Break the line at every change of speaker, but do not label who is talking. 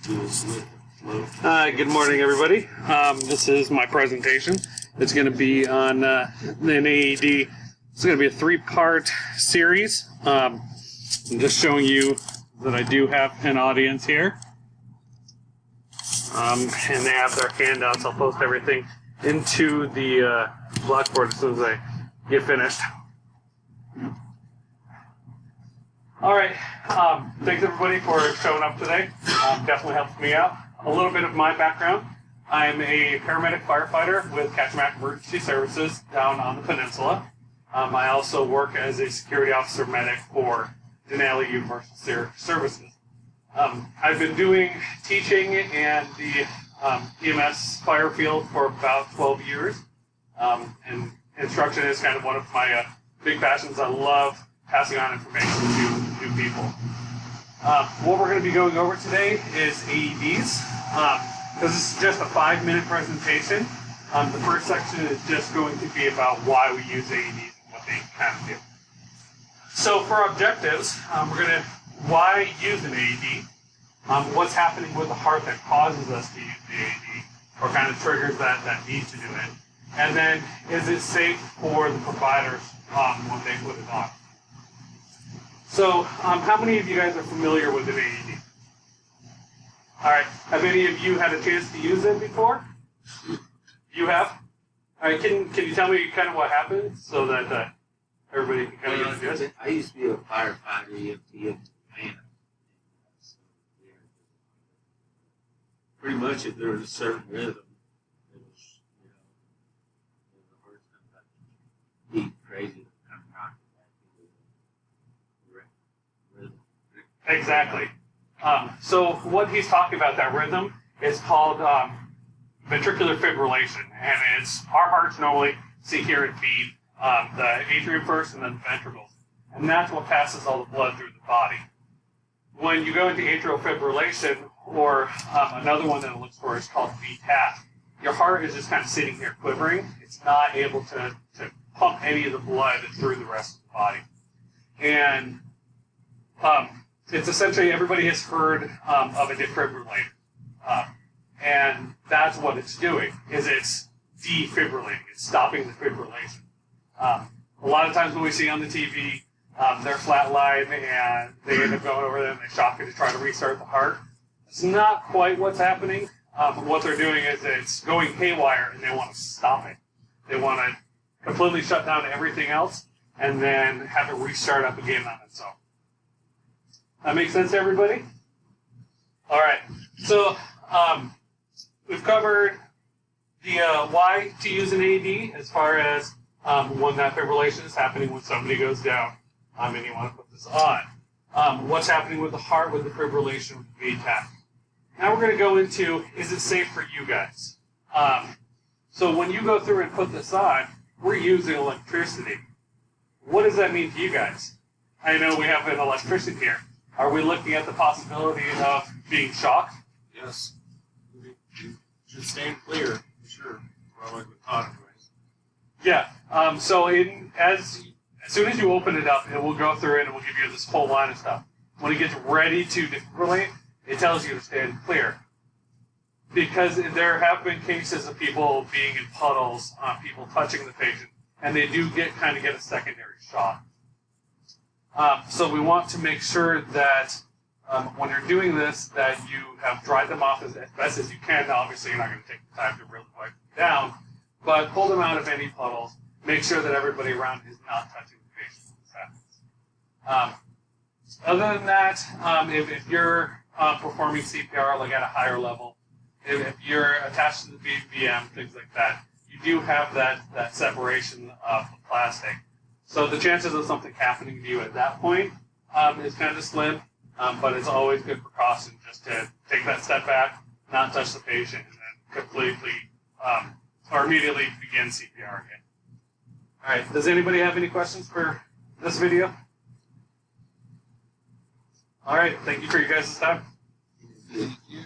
Good morning, everybody. This is my presentation. It's going to be on an AED. It's going to be a three-part series. I'm just showing you that I do have an audience here. And they have their handouts. I'll post everything into the Blackboard as soon as I get finished. All right. Thanks, everybody, for showing up today. Definitely helps me out. A little bit of my background. I'm a paramedic firefighter with Kachemak Emergency Services down on the peninsula. I also work as a security officer medic for Denali Universal Services. I've been doing teaching and the EMS fire field for about 12 years. And instruction is kind of one of my big passions. I love passing on information to new people. What we're going to be going over today is AEDs. This is just a 5-minute presentation. The first section is just going to be about why we use AEDs and what they kind of do. So for objectives, we're going to why use an AED, what's happening with the heart that causes us to use the AED, or kind of triggers that need to do it, and then is it safe for the providers when they put it on. So how many of you guys are familiar with an AED? All right. Have any of you had a chance to use it before? You have? All right. Can you tell me kind of what happened so that everybody can kind of get it?
I used to be a firefighter, EMT, man. So, yeah, pretty much if there was a certain rhythm, it was, the heart's kind of like beat crazy, kind of rock it back into the rhythm.
Exactly. So what he's talking about, that rhythm, is called ventricular fibrillation, and it's our hearts normally sit here and beat the atrium first and then the ventricles, and that's what passes all the blood through the body. When you go into atrial fibrillation, or another one that it looks for is called VTAC, your heart is just kind of sitting here quivering. It's not able to pump any of the blood through the rest of the body. And it's essentially, everybody has heard of a defibrillator. And that's what it's doing, is it's defibrillating. It's stopping the fibrillation. A lot of times when we see on the TV, they're flatlined and they end up going over there and they shock it to try to restart the heart. It's not quite what's happening. What they're doing is it's going haywire and they want to stop it. They want to completely shut down everything else and then have it restart up again on its own. That makes sense to everybody? All right. So we've covered the why to use an AED as far as when that fibrillation is happening when somebody goes down and you want to put this on. What's happening with the heart with the fibrillation with the VTAC. Now we're going to go into, is it safe for you guys? So when you go through and put this on, we're using electricity. What does that mean to you guys? I know we have an electrician here. Are we looking at the possibility of being shocked?
Yes. You should stand clear, for sure. Well, like we thought anyways.
Yeah. So as soon as you open it up, it will go through and it will give you this whole line of stuff. When it gets ready to defibrillate, it tells you to stand clear. Because there have been cases of people being in puddles, people touching the patient, and they do kind of get a secondary shock. So we want to make sure that when you're doing this, that you have dried them off as best as you can. Now, obviously, you're not going to take the time to really wipe them down, but pull them out of any puddles. Make sure that everybody around is not touching the patient when this happens. Other than that, if you're performing CPR like at a higher level, if you're attached to the BVM, things like that, you do have that separation of the plastic. So the chances of something happening to you at that point is kind of slim, but it's always good precaution just to take that step back, not touch the patient, and then completely or immediately begin CPR again. All right, does anybody have any questions for this video? All right, thank you for your guys' time.
Thank you.